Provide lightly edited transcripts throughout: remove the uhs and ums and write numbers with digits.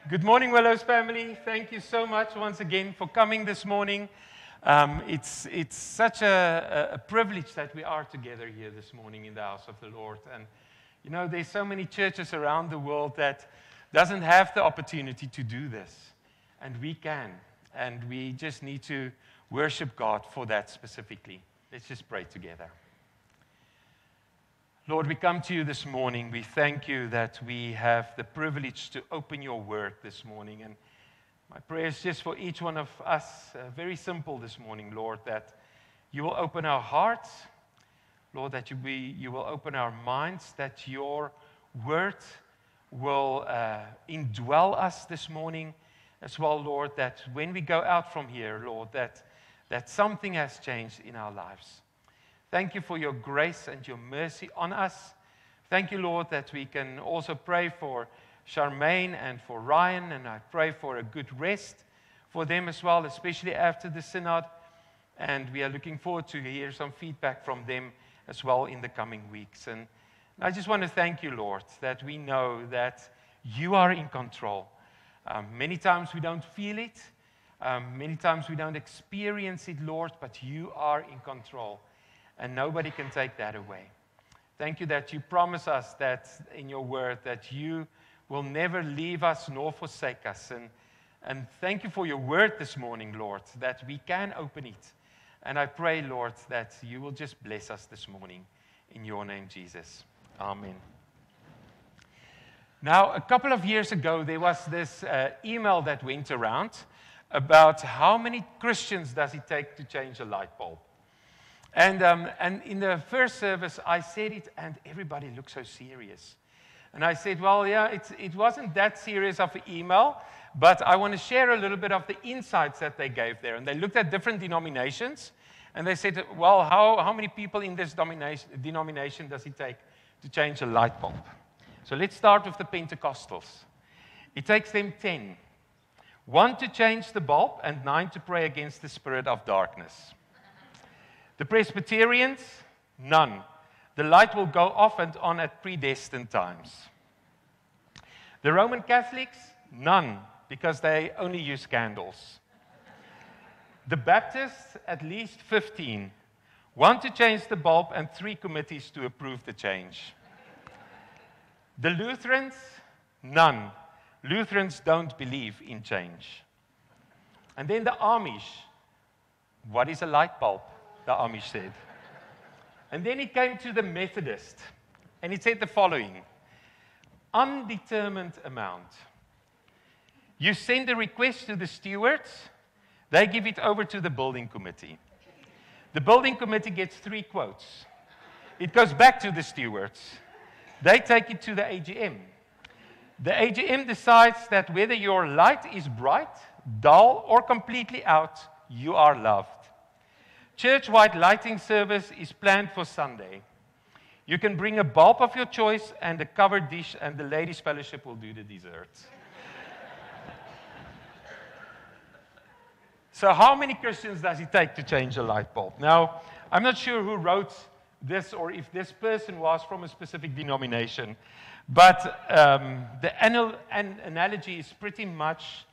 Good morning, Willows family. Thank you so much once again for coming this morning. It's such a privilege that we are together here this morning in the house of the Lord. And you know, there's so many churches around the world that doesn't have the opportunity to do this, and we can. And we just need to worship God for that specifically. Let's just pray together. Lord, we come to you this morning. We thank you that we have the privilege to open your word this morning. And my prayer is just for each one of us, very simple this morning, Lord, that you will open our hearts, Lord, that you will open our minds, that your word will indwell us this morning as well, Lord, that when we go out from here, Lord, that something has changed in our lives. Thank you for your grace and your mercy on us. Thank you, Lord, that we can also pray for Charmaine and for Ryan, and I pray for a good rest for them as well, especially after the synod. And we are looking forward to hear some feedback from them as well in the coming weeks. And I just want to thank you, Lord, that we know that you are in control. Many times we don't feel it. Many times we don't experience it, Lord, but you are in control. And nobody can take that away. Thank you that you promise us that in your word that you will never leave us nor forsake us. And thank you for your word this morning, Lord, that we can open it. And I pray, Lord, that you will just bless us this morning. In your name, Jesus. Amen. Now, a couple of years ago, there was this email that went around about how many Christians does it take to change a light bulb. And in the first service, I said it, and everybody looked so serious. And I said, well, yeah, it wasn't that serious of an email, but I want to share a little bit of the insights that they gave there. And they looked at different denominations, and they said, well, how many people in this denomination does it take to change a light bulb? So let's start with the Pentecostals. It takes them 10. 1 to change the bulb, and 9 to pray against the spirit of darkness. The Presbyterians, none. The light will go off and on at predestined times. The Roman Catholics, none, because they only use candles. The Baptists, at least 15. 1 to change the bulb and 3 committees to approve the change. The Lutherans, none. Lutherans don't believe in change. And then the Amish. What is a light bulb? The Amish said. And then it came to the Methodist, and it said the following: undetermined amount. You send a request to the stewards, they give it over to the building committee. The building committee gets 3 quotes. It goes back to the stewards. They take it to the AGM. The AGM decides that whether your light is bright, dull, or completely out, you are loved. Church-wide lighting service is planned for Sunday. You can bring a bulb of your choice and a covered dish, and the ladies' fellowship will do the desserts. So how many Christians does it take to change a light bulb? Now, I'm not sure who wrote this or if this person was from a specific denomination, but the analogy is pretty much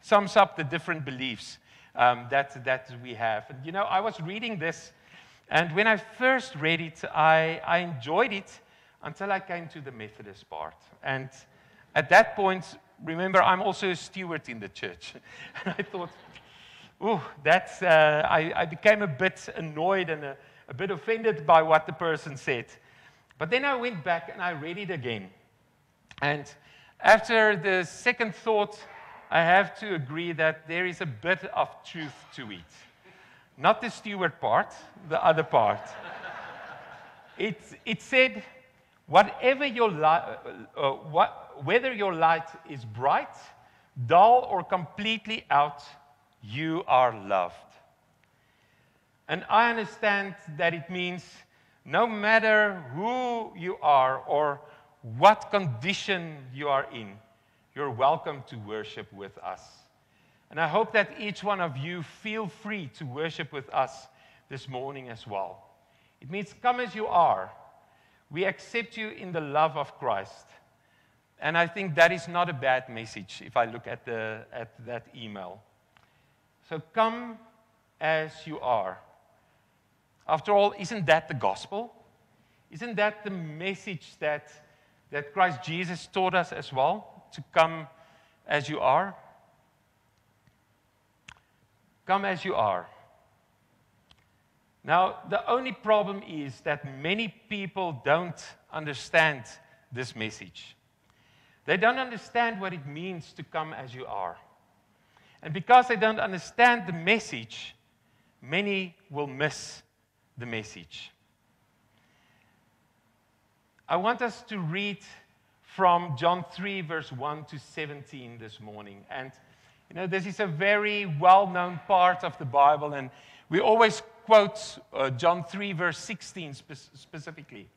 sums up the different beliefs that we have. And, you know, I was reading this, and when I first read it, I enjoyed it until I came to the Methodist part. And at that point, remember, I'm also a steward in the church. And I thought, I became a bit annoyed and a bit offended by what the person said. But then I went back and I read it again. And after the second thought, I have to agree that there is a bit of truth to it. Not the steward part, the other part. It said, whether your light is bright, dull, or completely out, you are loved. And I understand that it means no matter who you are or what condition you are in, you're welcome to worship with us. And I hope that each one of you feel free to worship with us this morning as well. It means come as you are. We accept you in the love of Christ. And I think that is not a bad message if I look at that email. So come as you are. After all, isn't that the gospel? Isn't that the message that Christ Jesus taught us as well? To come as you are? Come as you are. Now, the only problem is that many people don't understand this message. They don't understand what it means to come as you are. And because they don't understand the message, many will miss the message. I want us to read from John 3, verse 1 to 17 this morning. And, this is a very well-known part of the Bible, and we always quote John 3, verse 16 specifically.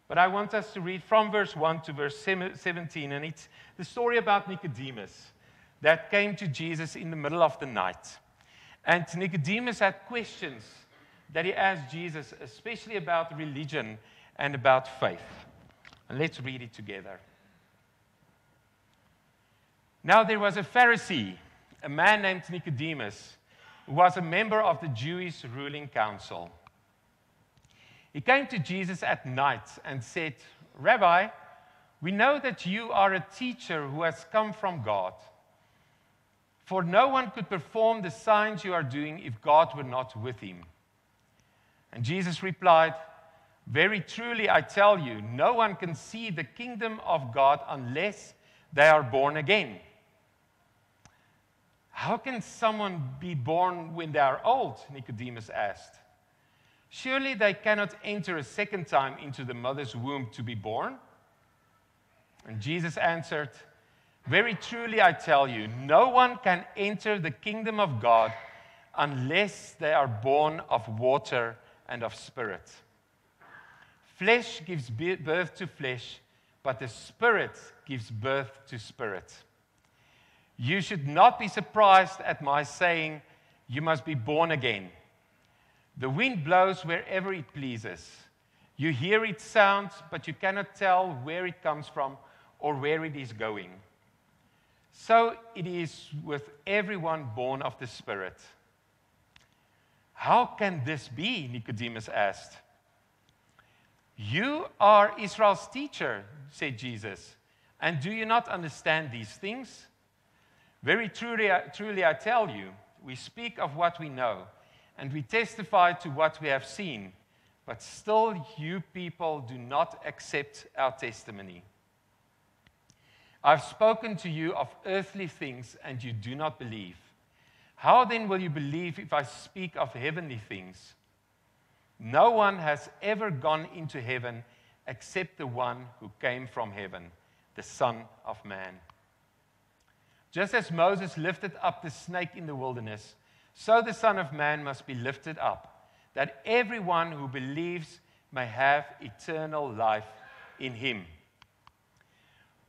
But I want us to read from verse 1 to verse 17, and it's the story about Nicodemus that came to Jesus in the middle of the night. And Nicodemus had questions that he asked Jesus, especially about religion and about faith. And let's read it together. Now there was a Pharisee, a man named Nicodemus, who was a member of the Jewish ruling council. He came to Jesus at night and said, "Rabbi, we know that you are a teacher who has come from God. For no one could perform the signs you are doing if God were not with him." And Jesus replied, "Very truly I tell you, no one can see the kingdom of God unless they are born again." "How can someone be born when they are old?" Nicodemus asked. "Surely they cannot enter a second time into the mother's womb to be born?" And Jesus answered, "Very truly I tell you, no one can enter the kingdom of God unless they are born of water and of spirit. Flesh gives birth to flesh, but the Spirit gives birth to spirit. You should not be surprised at my saying, 'You must be born again.' The wind blows wherever it pleases. You hear its sound, but you cannot tell where it comes from or where it is going. So it is with everyone born of the Spirit." "How can this be?" Nicodemus asked. "You are Israel's teacher," said Jesus, "and do you not understand these things? Very truly I tell you, we speak of what we know, and we testify to what we have seen, but still you people do not accept our testimony. I've spoken to you of earthly things, and you do not believe. How then will you believe if I speak of heavenly things? No one has ever gone into heaven except the one who came from heaven, the Son of Man. Just as Moses lifted up the snake in the wilderness, so the Son of Man must be lifted up, that everyone who believes may have eternal life in him.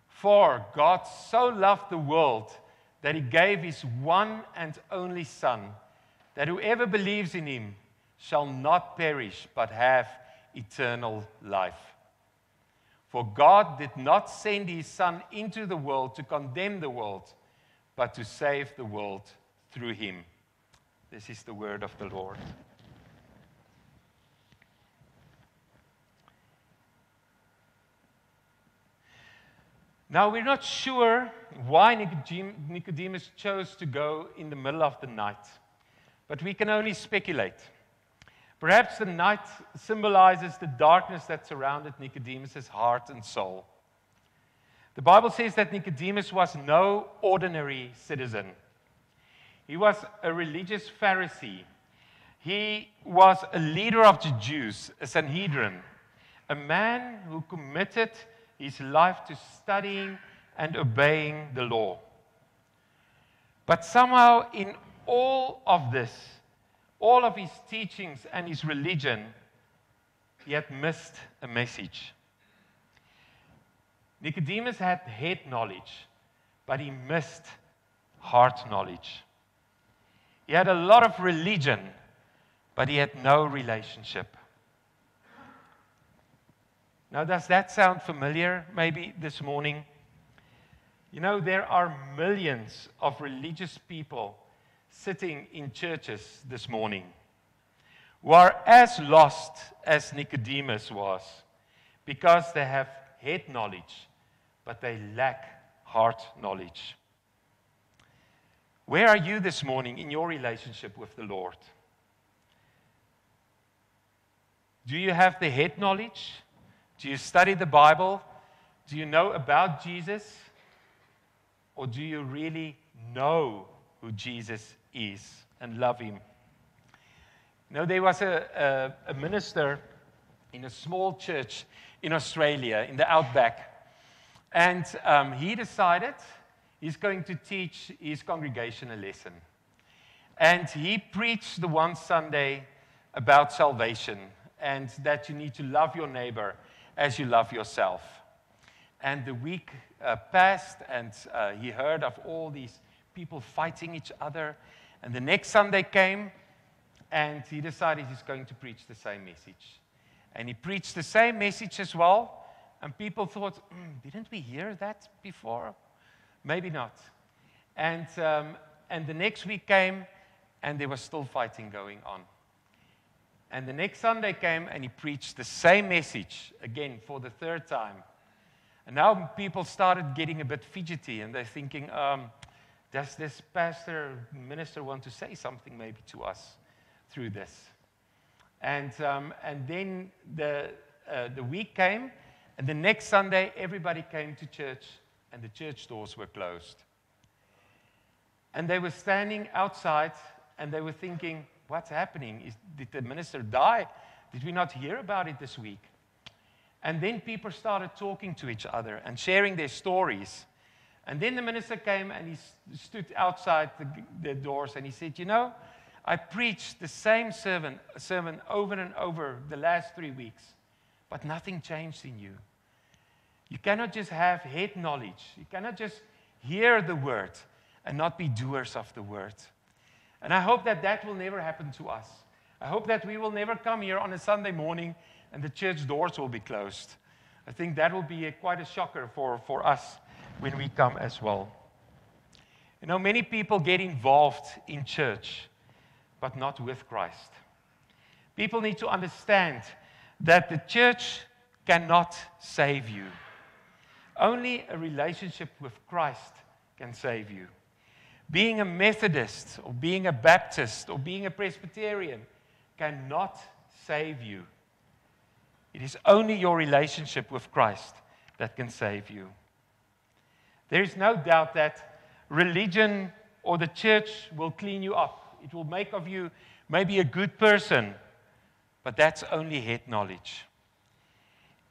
For God so loved the world that he gave his one and only Son, that whoever believes in him shall not perish but have eternal life. For God did not send his Son into the world to condemn the world, but to save the world through him." This is the word of the Lord. Now, we're not sure why Nicodemus chose to go in the middle of the night, but we can only speculate. Perhaps the night symbolizes the darkness that surrounded Nicodemus' heart and soul. The Bible says that Nicodemus was no ordinary citizen. He was a religious Pharisee. He was a leader of the Jews, a Sanhedrin, a man who committed his life to studying and obeying the law. But somehow in all of this, all of his teachings and his religion, he had missed a message. Nicodemus had head knowledge, but he missed heart knowledge. He had a lot of religion, but he had no relationship. Now, does that sound familiar maybe this morning? You know, there are millions of religious people sitting in churches this morning who are as lost as Nicodemus was because they have head knowledge, but they lack heart knowledge. Where are you this morning in your relationship with the Lord? Do you have the head knowledge? Do you study the Bible? Do you know about Jesus? Or do you really know who Jesus is and love him? You know, there was a minister in a small church in Australia, in the outback. And he decided he's going to teach his congregation a lesson. And he preached the one Sunday about salvation and that you need to love your neighbor as you love yourself. And the week passed, and he heard of all these people fighting each other. And the next Sunday came, and he decided he's going to preach the same message. And he preached the same message as well. And people thought, didn't we hear that before? Maybe not. And the next week came, and there was still fighting going on. And the next Sunday came, and he preached the same message again for the third time. And now people started getting a bit fidgety, and they're thinking, does this minister want to say something maybe to us through this? And then the week came, and the next Sunday everybody came to church, and the church doors were closed. And they were standing outside, and they were thinking, what's happening? Did the minister die? Did we not hear about it this week? And then people started talking to each other and sharing their stories. And then the minister came and he stood outside the doors and he said, you know, I preached the same sermon over and over the last 3 weeks, but nothing changed in you. You cannot just have head knowledge. You cannot just hear the word and not be doers of the word. And I hope that that will never happen to us. I hope that we will never come here on a Sunday morning and the church doors will be closed. I think that will be quite a shocker for us when we come as well. You know, many people get involved in church, but not with Christ. People need to understand that the church cannot save you. Only a relationship with Christ can save you. Being a Methodist or being a Baptist or being a Presbyterian cannot save you. It is only your relationship with Christ that can save you. There is no doubt that religion or the church will clean you up. It will make of you maybe a good person, but that's only head knowledge.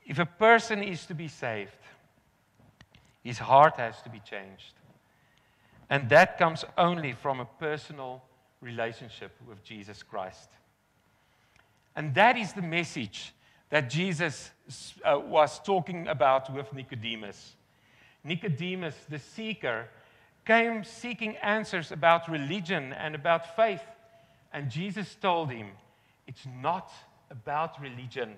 If a person is to be saved, his heart has to be changed. And that comes only from a personal relationship with Jesus Christ. And that is the message that Jesus was talking about with Nicodemus. Nicodemus, the seeker, came seeking answers about religion and about faith. And Jesus told him, it's not about religion.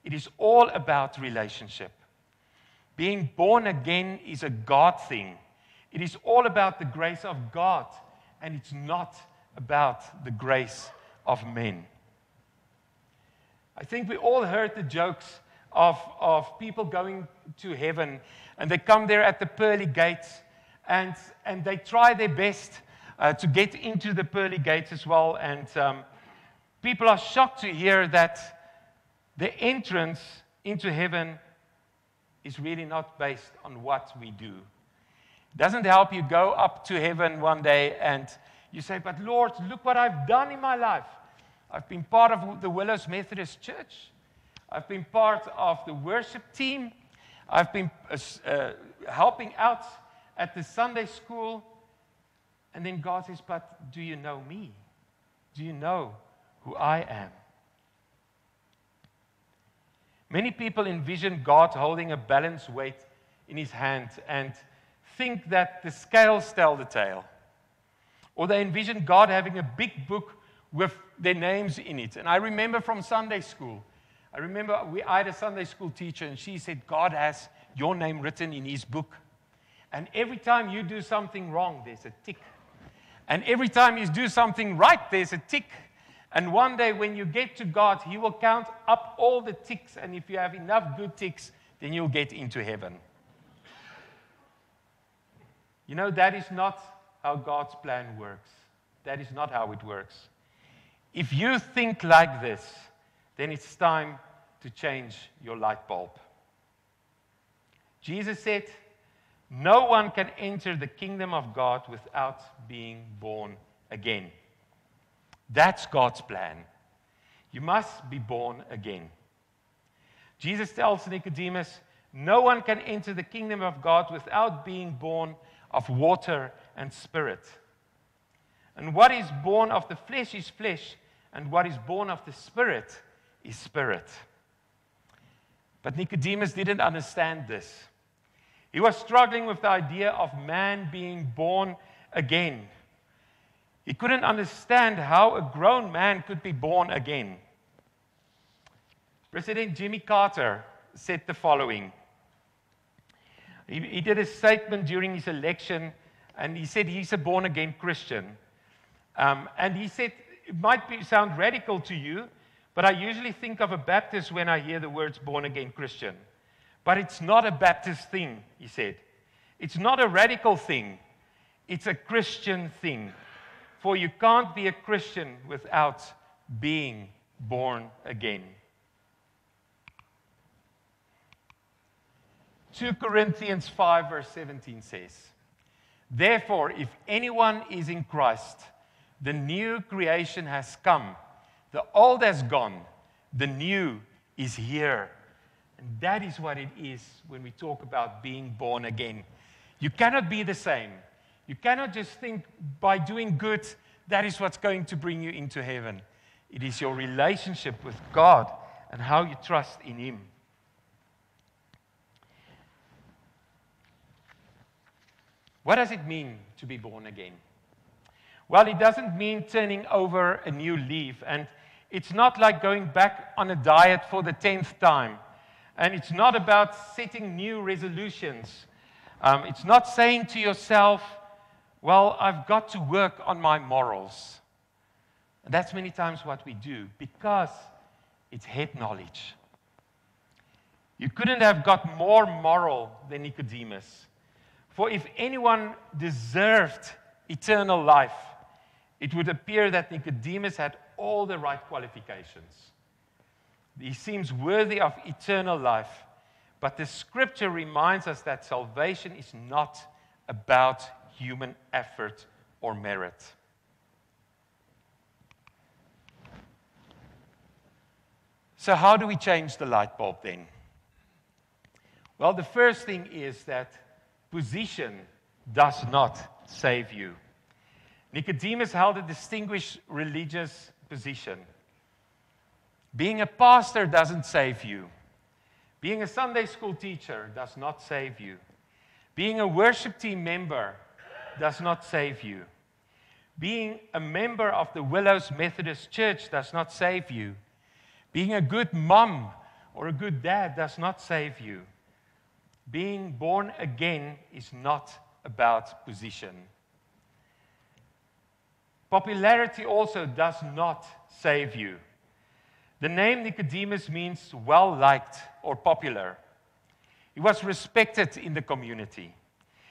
It is all about relationship. Being born again is a God thing. It is all about the grace of God, and it's not about the grace of men. I think we all heard the jokes of people going to heaven, and they come there at the pearly gates, and they try their best to get into the pearly gates as well. And people are shocked to hear that the entrance into heaven is really not based on what we do. It doesn't help you go up to heaven one day and you say, but Lord, look what I've done in my life. I've been part of the Willows Methodist Church. I've been part of the worship team. I've been helping out at the Sunday school. And then God says, but do you know me? Do you know who I am? Many people envision God holding a balanced weight in his hand and think that the scales tell the tale. Or they envision God having a big book with their names in it. And I remember from Sunday school, I had a Sunday school teacher, and she said, God has your name written in his book. And every time you do something wrong, there's a tick. And every time you do something right, there's a tick. And one day when you get to God, He will count up all the ticks. And if you have enough good ticks, then you'll get into heaven. You know, that is not how God's plan works. That is not how it works. If you think like this, then it's time to change your light bulb. Jesus said, no one can enter the kingdom of God without being born again. That's God's plan. You must be born again. Jesus tells Nicodemus, no one can enter the kingdom of God without being born of water and spirit. And what is born of the flesh is flesh, and what is born of the spirit is spirit. But Nicodemus didn't understand this. He was struggling with the idea of man being born again. He couldn't understand how a grown man could be born again. President Jimmy Carter said the following. He did a statement during his election, and he said he's a born-again Christian. And he said, it might sound radical to you, but I usually think of a Baptist when I hear the words born-again Christian. But it's not a Baptist thing, he said. It's not a radical thing. It's a Christian thing. For you can't be a Christian without being born again. 2 Corinthians 5 verse 17 says, therefore, if anyone is in Christ, the new creation has come. The old has gone. The new is here. And that is what it is when we talk about being born again. You cannot be the same. You cannot just think by doing good, that is what's going to bring you into heaven. It is your relationship with God and how you trust in Him. What does it mean to be born again? Well, it doesn't mean turning over a new leaf. And it's not like going back on a diet for the 10th time. And it's not about setting new resolutions. It's not saying to yourself, well, I've got to work on my morals. And that's many times what we do, because it's head knowledge. You couldn't have got more moral than Nicodemus. For if anyone deserved eternal life, it would appear that Nicodemus had all the right qualifications. He seems worthy of eternal life. But the scripture reminds us that salvation is not about human effort or merit. So how do we change the light bulb then? Well, the first thing is that position does not save you. Nicodemus held a distinguished religious position. Being a pastor doesn't save you. Being a Sunday school teacher does not save you. Being a worship team member does not save you. Being a member of the Willows Methodist Church does not save you. Being a good mom or a good dad does not save you. Being born again is not about position. Popularity also does not save you. The name Nicodemus means well-liked or popular. He was respected in the community.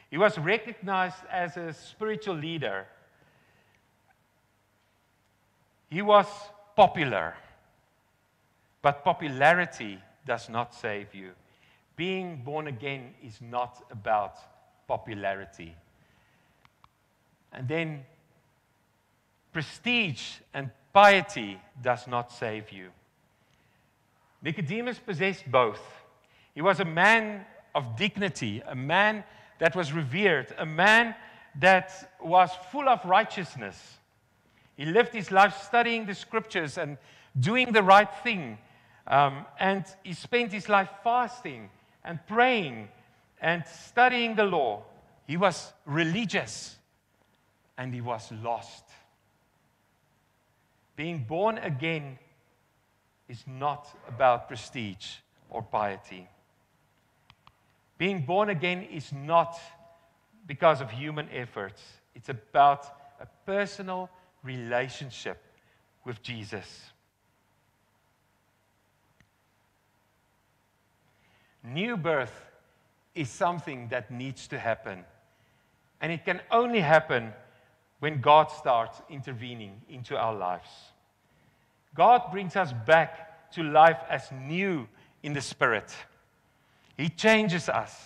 He was recognized as a spiritual leader. He was popular. But popularity does not save you. Being born again is not about popularity. And then prestige and piety does not save you. Nicodemus possessed both. He was a man of dignity, a man that was revered, a man that was full of righteousness. He lived his life studying the scriptures and doing the right thing. And he spent his life fasting and praying and studying the law. He was religious and he was lost. Being born again is not about prestige or piety. Being born again is not because of human efforts. It's about a personal relationship with Jesus. New birth is something that needs to happen. And it can only happen when God starts intervening into our lives. God brings us back to life as new in the Spirit. He changes us.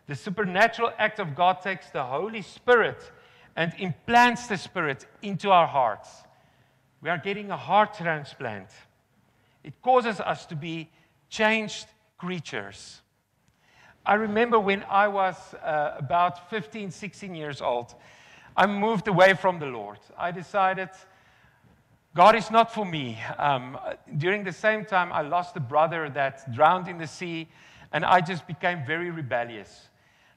The supernatural act of God takes the Holy Spirit and implants the Spirit into our hearts. We are getting a heart transplant. It causes us to be changed creatures. I remember when I was about 15, 16 years old, I moved away from the Lord. I decided God is not for me. During the same time, I lost a brother that drowned in the sea, and I just became very rebellious.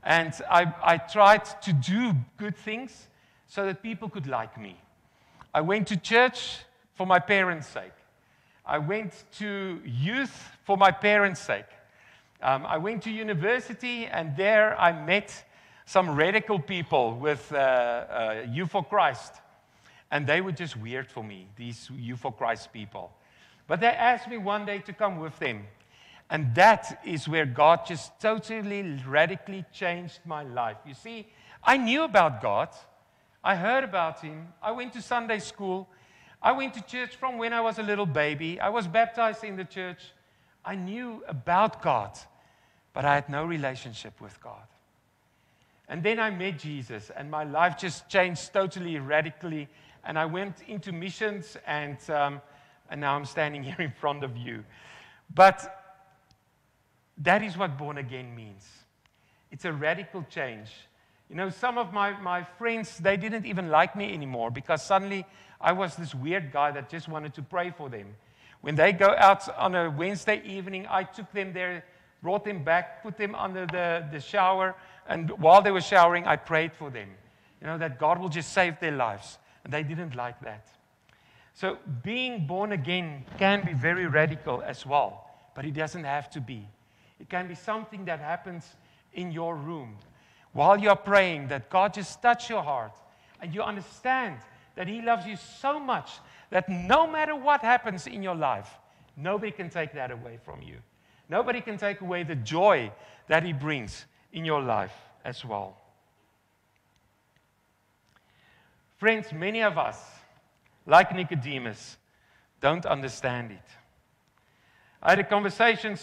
And I tried to do good things so that people could like me. I went to church for my parents' sake. I went to youth for my parents' sake. I went to university, and there I met some radical people with Youth for Christ. And they were just weird for me, these Youth for Christ people. But they asked me one day to come with them. And that is where God just totally, radically changed my life. You see, I knew about God. I heard about Him. I went to Sunday school. I went to church from when I was a little baby. I was baptized in the church. I knew about God, but I had no relationship with God. And then I met Jesus, and my life just changed totally, radically. And I went into missions, and now I'm standing here in front of you. But that is what born again means. It's a radical change. You know, some of my friends, they didn't even like me anymore because suddenly I was this weird guy that just wanted to pray for them. When they go out on a Wednesday evening, I took them there, brought them back, put them under the shower, and while they were showering, I prayed for them. You know, that God will just save their lives. And they didn't like that. So being born again can be very radical as well, but it doesn't have to be. It can be something that happens in your room while you're praying, that God just touch your heart and you understand that He loves you so much that no matter what happens in your life, nobody can take that away from you. Nobody can take away the joy that He brings in your life as well. Friends, many of us, like Nicodemus, don't understand it. I had a conversation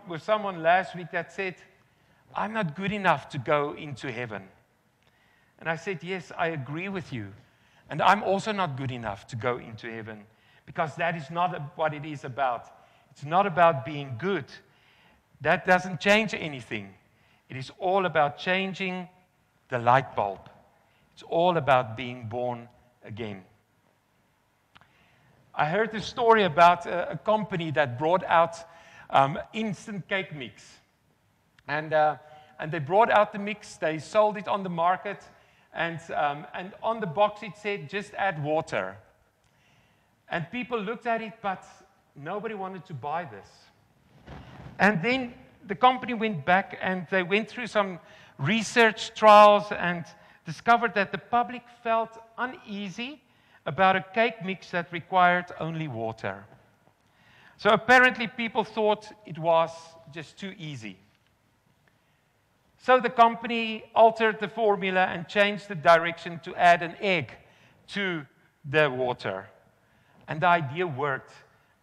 with someone last week that said, I'm not good enough to go into heaven. And I said, yes, I agree with you. And I'm also not good enough to go into heaven because that is not what it is about. It's not about being good. That doesn't change anything. It is all about changing the light bulb. It's all about being born again. I heard a story about a company that brought out instant cake mix. And they brought out the mix, they sold it on the market, and on the box it said, just add water. And people looked at it, but nobody wanted to buy this. And then the company went back and they went through some research trials and discovered that the public felt uneasy about a cake mix that required only water. So apparently people thought it was just too easy. So the company altered the formula and changed the direction to add an egg to the water. And the idea worked,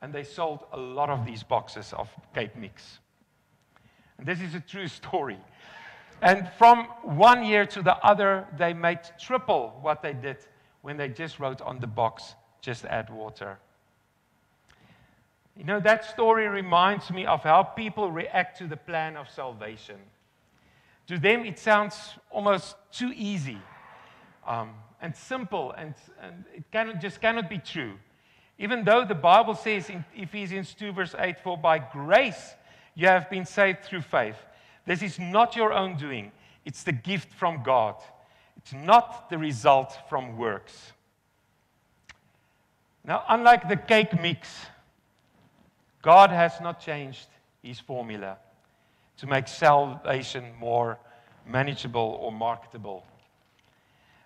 and they sold a lot of these boxes of cake mix. And this is a true story. And from 1 year to the other, they made triple what they did when they just wrote on the box, just add water. You know, that story reminds me of how people react to the plan of salvation. To them, it sounds almost too easy and simple, and it cannot be true. Even though the Bible says in Ephesians 2, verse 8, for by grace you have been saved through faith. This is not your own doing. It's the gift from God. It's not the result from works. Now, unlike the cake mix, God has not changed His formula to make salvation more manageable or marketable.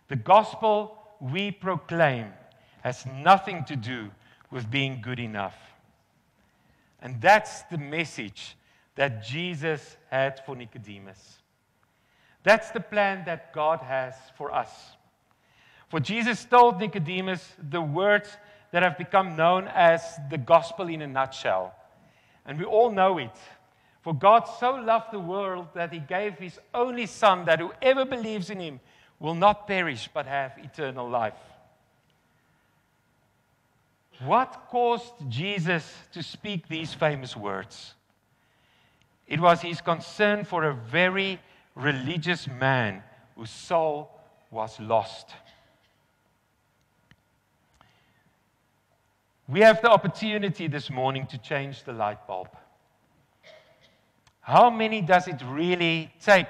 The gospel we proclaim has nothing to do with being good enough. And that's the message that Jesus had for Nicodemus. That's the plan that God has for us. For Jesus told Nicodemus the words that have become known as the gospel in a nutshell. And we all know it. For God so loved the world that he gave his only Son, that whoever believes in him will not perish but have eternal life. What caused Jesus to speak these famous words? It was his concern for a very religious man whose soul was lost. We have the opportunity this morning to change the light bulb. How many does it really take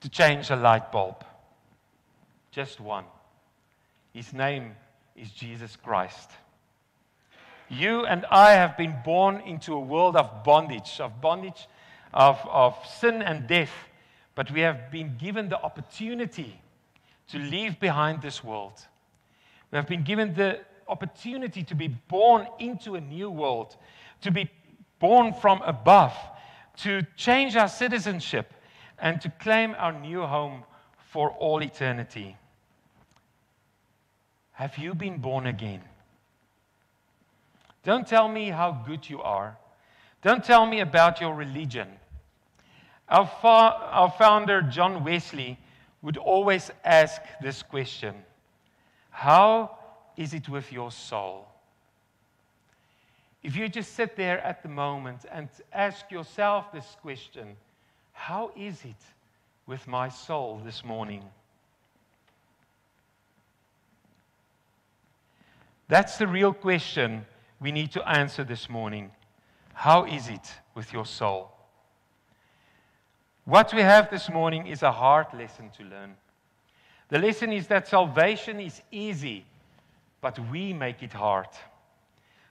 to change a light bulb? Just one. His name is Jesus Christ. You and I have been born into a world of bondage of sin and death, but we have been given the opportunity to leave behind this world. We have been given the opportunity to be born into a new world, to be born from above, to change our citizenship, and to claim our new home for all eternity. Have you been born again? Don't tell me how good you are. Don't tell me about your religion. Our founder, John Wesley, would always ask this question: how is it with your soul? If you just sit there at the moment and ask yourself this question, how is it with my soul this morning? That's the real question we need to answer this morning. How is it with your soul? What we have this morning is a hard lesson to learn. The lesson is that salvation is easy, but we make it hard.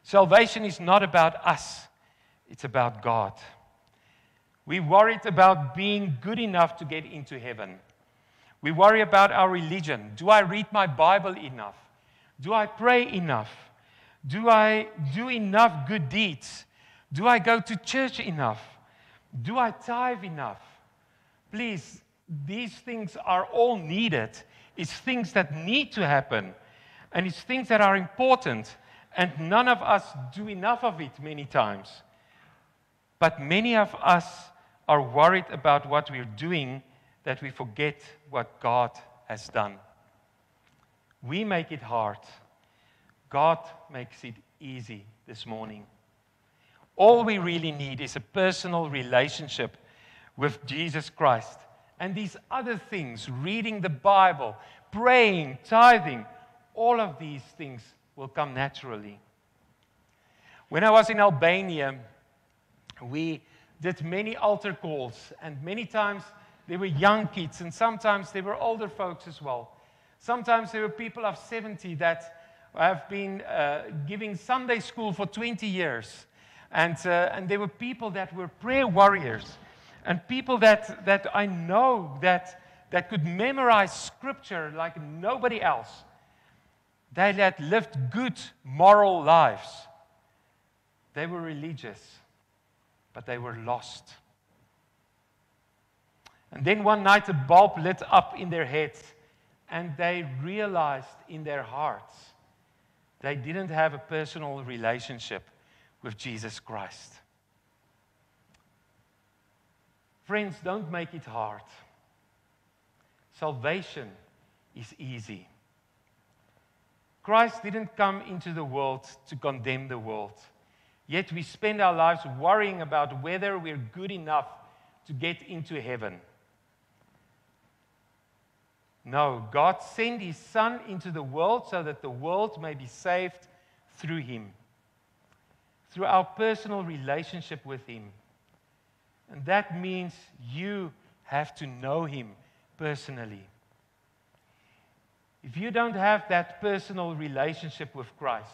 Salvation is not about us, it's about God. We're worried about being good enough to get into heaven. We worry about our religion. Do I read my Bible enough? Do I pray enough? Do I do enough good deeds? Do I go to church enough? Do I tithe enough? Please, these things are all needed. It's things that need to happen. And it's things that are important. And none of us do enough of it many times. But many of us are worried about what we're doing that we forget what God has done. We make it hard. God makes it easy this morning. All we really need is a personal relationship with Jesus Christ. And these other things, reading the Bible, praying, tithing, all of these things will come naturally. When I was in Albania, we did many altar calls, and many times there were young kids, and sometimes there were older folks as well. Sometimes there were people of 70 that have been giving Sunday school for 20 years. And there were people that were prayer warriors, and people that I know that could memorize scripture like nobody else. They had lived good, moral lives. They were religious, but they were lost. And then one night a bulb lit up in their heads, and they realized in their hearts they didn't have a personal relationship with Jesus Christ. Friends, don't make it hard. Salvation is easy. Christ didn't come into the world to condemn the world. Yet we spend our lives worrying about whether we're good enough to get into heaven. No, God sent His Son into the world so that the world may be saved through Him, through our personal relationship with Him. And that means you have to know Him personally. If you don't have that personal relationship with Christ,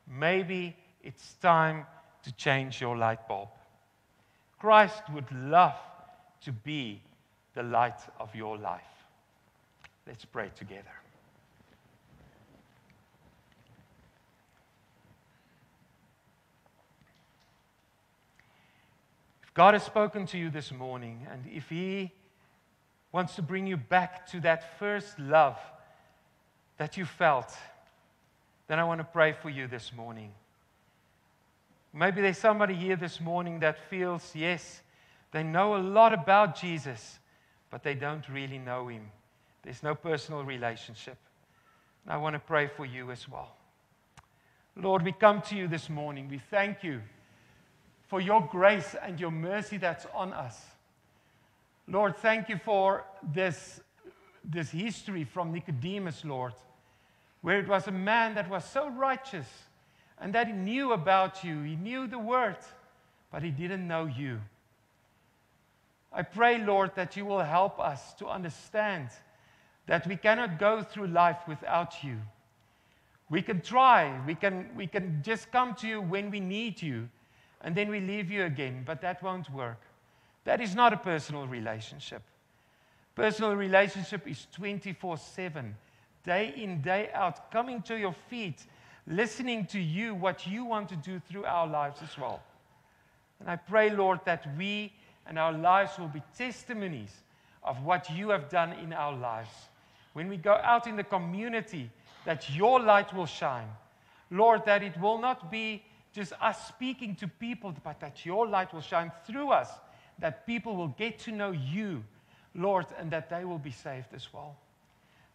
maybe it's time to change your light bulb. Christ would love to be the light of your life. Let's pray together. If God has spoken to you this morning, and if He wants to bring you back to that first love that you felt, then I want to pray for you this morning. Maybe there's somebody here this morning that feels, yes, they know a lot about Jesus, but they don't really know Him. There's no personal relationship. And I want to pray for you as well. Lord, we come to you this morning. We thank you for your grace and your mercy that's on us. Lord, thank you for this history from Nicodemus, Lord, where it was a man that was so righteous and that he knew about you. He knew the word, but he didn't know you. I pray, Lord, that you will help us to understand that we cannot go through life without you. We can try. We can just come to you when we need you, and then we leave you again, but that won't work. That is not a personal relationship. Personal relationship is 24/7, day in, day out, coming to your feet, listening to you, what you want to do through our lives as well. And I pray, Lord, that we and our lives will be testimonies of what you have done in our lives. When we go out in the community, that your light will shine. Lord, that it will not be just us speaking to people, but that your light will shine through us, that people will get to know you, Lord, and that they will be saved as well.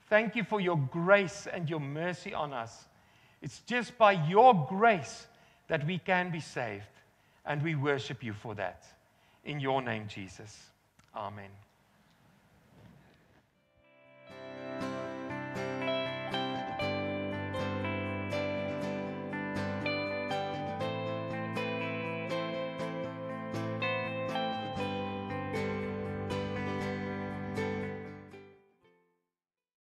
Thank you for your grace and your mercy on us. It's just by your grace that we can be saved, and we worship you for that. In your name, Jesus. Amen.